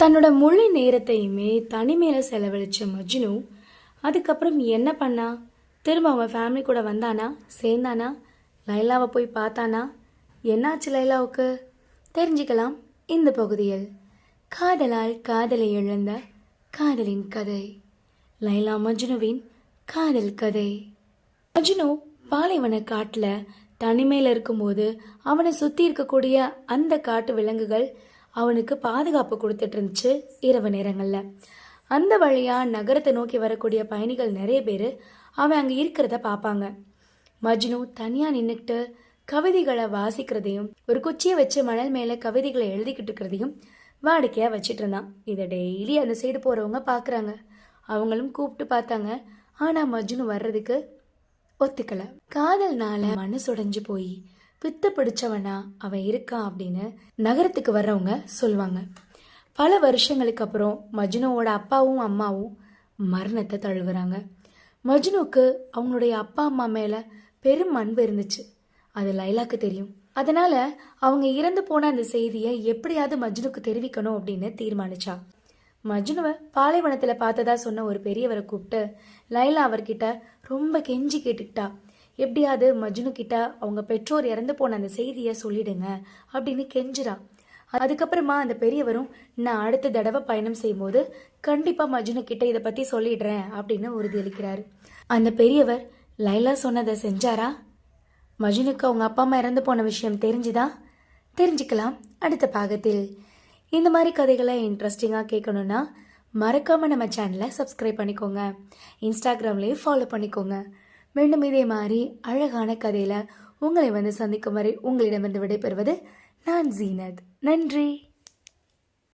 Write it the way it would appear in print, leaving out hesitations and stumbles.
தன்னோட முழு நேரத்தையுமே தனிமையில் செலவழிச்ச மஜ்னு அதுக்கப்புறம் என்ன பண்ணா? திரும்ப அவன் ஃபேமிலி கூட வந்தானா? சேர்ந்தானா? லைலாவை போய் பார்த்தானா? என்னாச்சு லைலாவுக்கு? தெரிஞ்சுக்கலாம் இந்த பகுதியில். காதலால் காதலை இழந்த காதலின் கதை. லைலா மஜ்னுவின் காதல் கதை. மஜ்னு பாலைவன காட்டில் தனிமையில் இருக்கும்போது அவனை சுற்றி இருக்கக்கூடிய அந்த காட்டு விலங்குகள் அவனுக்கு பாதுகாப்பு கொடுத்துட்டு இருந்துச்சு இரவு நேரங்களில். அந்த வழியாக நகரத்தை நோக்கி வரக்கூடிய பயணிகள் நிறைய பேர் அவன் அங்கே இருக்கிறத பார்ப்பாங்க. மஜ்னு தனியாக நின்றுக்கிட்டு கவிதைகளை வாசிக்கிறதையும் ஒரு குச்சியை வச்சு மணல் மேலே கவிதைகளை எழுதிக்கிட்டு இருக்கிறதையும் வாடிக்கையாக வச்சிட்டு இருந்தான். இதை டெய்லி அந்த சைடு போகிறவங்க பார்க்குறாங்க. அவங்களும் கூப்பிட்டு பார்த்தாங்க. ஆனால் மஜ்னு வர்றதுக்கு ஒத்துக்கலை. காதல்னால மனசுடைஞ்சு போய் பித்து பிடிச்சவனா அவன் இருக்கான் அப்படின்னு நகரத்துக்கு வர்றவங்க சொல்லுவாங்க. பல வருஷங்களுக்கு அப்புறம் மஜ்னுவோட அப்பாவும் அம்மாவும் மரணத்தை தழுவுறாங்க. மஜ்னுக்கு அவங்களுடைய அப்பா அம்மா மேலே பெரும் அன்பு இருந்துச்சு. அது லைலாக்கு தெரியும். அதனால அவங்க இறந்து போன அந்த செய்தியை எப்படியாவது மஜ்னுக்கு தெரிவிக்கணும் அப்படின்னு தீர்மானிச்சா. மஜ்னுவை பாலைவனத்தில் பார்த்ததா சொன்ன ஒரு பெரியவரை கூப்பிட்டு லைலா அவர்கிட்ட ரொம்ப கெஞ்சி கேட்டுக்கிட்டா. எப்படியாவது மஜ்னு கிட்ட அவங்க பெற்றோர் இறந்து போன அந்த செய்தியை சொல்லிடுங்க அப்படின்னு கெஞ்சுறா. அதுக்கப்புறமா அந்த பெரியவரும் நான் அடுத்த தடவை பயணம் செய்யும்போது கண்டிப்பாக மஜ்னு கிட்ட இதை பற்றி சொல்லிடுறேன் அப்படின்னு உறுதியளிக்கிறாரு. அந்த பெரியவர் லைலா சொன்னதை செஞ்சாரா? மஜ்னுக்கு அவங்க அப்பா அம்மா இறந்து போன விஷயம் தெரிஞ்சுதா? தெரிஞ்சுக்கலாம் அடுத்த பாகத்தில். இந்த மாதிரி கதைகளை இன்ட்ரெஸ்டிங்காக கேட்கணுன்னா மறக்காமல் நம்ம சேனலை சப்ஸ்கிரைப் பண்ணிக்கோங்க. இன்ஸ்டாகிராம்லேயும் ஃபாலோ பண்ணிக்கோங்க. மீண்டும் இதே மாதிரி அழகான கதையில் உங்களை சந்திக்கும் வரை உங்களிடமிருந்து விடைபெறுவது நான் ஜீனத். நன்றி.